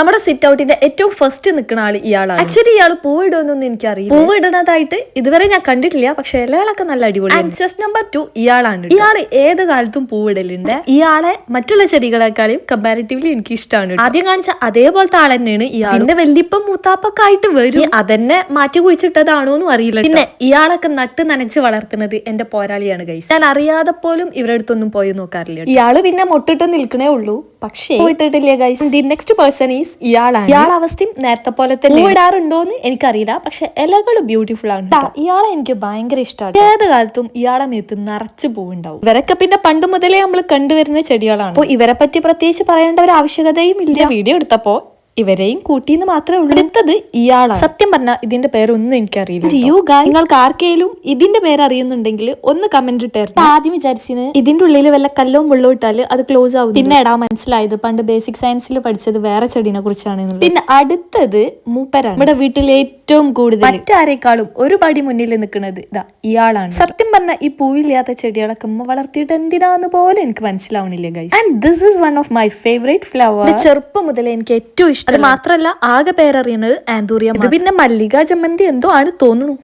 നമ്മുടെ സിറ്റ് ഔട്ടിന്റെ ഏറ്റവും ഫസ്റ്റ് നിൽക്കുന്ന ആള് ഇയാളാണ്. ആക്ച്വലി ഇയാൾ പൂവിടുമെന്നൊന്നും എനിക്കറിയില്ല. പൂവ് ഇടുന്നതായിട്ട് ഇതുവരെ ഞാൻ കണ്ടിട്ടില്ല, പക്ഷെ ഇലകളൊക്കെ നല്ല അടിപൊളിയാണ്. ജസ്റ്റ് നമ്പർ 2 ഇയാളാണ്. ഇയാൾ ഏത് കാലത്തും പൂവിടലുണ്ട്. ഇയാളെ മറ്റുള്ള ചെടികളെക്കാളും കമ്പാരിറ്റീവ്ലി എനിക്ക് ഇഷ്ടമാണ്. ആദ്യം കാണിച്ച അതേപോലത്തെ ആൾ തന്നെയാണ് ഇയാൾ. ഇതിന്റെ വല്യപ്പം മൂത്താപ്പൊക്കെ ആയിട്ട് വരും. അതന്നെ മാറ്റി കുഴിച്ചിട്ടതാണോ എന്നും അറിയില്ല. പിന്നെ ഇയാളൊക്കെ നട്ട് നനച്ച് വളർത്തുന്നത് എന്റെ പോരാളിയാണ് ഗൈസ്. ഞാൻ അറിയാതെ പോലും ഇവരുടെ അടുത്തൊന്നും പോയി നോക്കാറില്ല. ഇയാള് പിന്നെ മുട്ടിട്ട് നിൽക്കണേ ഉള്ളൂ, പക്ഷേ പോയിട്ടില്ല guys. The next person is ഇയാളാണ്. ഇയാളെ അവസ്ഥയും നേരത്തെ പോലെ തന്നെ ഇടാറുണ്ടോന്ന് എനിക്കറിയില്ല, പക്ഷെ ഇലകൾ ബ്യൂട്ടിഫുൾ ആണ്. ഇയാളെ എനിക്ക് ഭയങ്കര ഇഷ്ടമാണ്. ഏത് കാലത്തും ഇയാളെ മേത്ത് നിറച്ചു പൂവുണ്ടാവും. ഇവരൊക്കെ പിന്നെ പണ്ട് മുതലേ നമ്മൾ കണ്ടുവരുന്ന ചെടികളാണ്. അപ്പോൾ ഇവരെ പറ്റി പ്രത്യേകിച്ച് പറയേണ്ട ഒരു ആവശ്യകതയും ഇല്ല. വീഡിയോ എടുത്തപ്പോ ഇവരെയും കൂട്ടിന്ന് മാത്രമേ ഉള്ളൂ. അടുത്തത് ഇയാളാണ്. സത്യം പറഞ്ഞാൽ ഇതിന്റെ പേരൊന്നും എനിക്കറിയില്ല. നിങ്ങൾക്ക് ആർക്കെങ്കിലും ഇതിന്റെ പേര് അറിയുന്നുണ്ടെങ്കിൽ ഒന്ന് കമന്റ് ഇട്ടായിരുന്നു. ആദ്യം വിചാരിച്ചിന് ഇതിന്റെ ഉള്ളിൽ വല്ല കല്ലവും വെള്ളവും ഇട്ടാല് അത് ക്ലോസ് ആവും. പിന്നെ ഇടാൻ മനസ്സിലായത് പണ്ട് ബേസിക് സയൻസിൽ പഠിച്ചത് വേറെ ചെടിനെ കുറിച്ചാണ്. പിന്നെ അടുത്തത് മൂപ്പരാണ്. നമ്മുടെ വീട്ടിൽ ഏറ്റവും കൂടുതൽ മറ്റാരേക്കാളും ഒരു പടി മുന്നിൽ നിൽക്കുന്നത് ഇതാ ഇയാളാണ്. സത്യം പറഞ്ഞാൽ ഈ പൂവില്ലാത്ത ചെടികളൊക്കെ വളർത്തിയിട്ട് എന്തിനാന്ന് പോലെ എനിക്ക് മനസ്സിലാവണില്ല guys. And this is one of my favourite flower. ചെറുപ്പം മുതലേ എനിക്ക് ഏറ്റവും ഇഷ്ടം. അത് മാത്രല്ല ആകെ പേരറിയുന്നത് ആന്തൂറിയം. പിന്നെ മല്ലിക ജമന്തി എന്തോ ആണ് തോന്നുന്നു.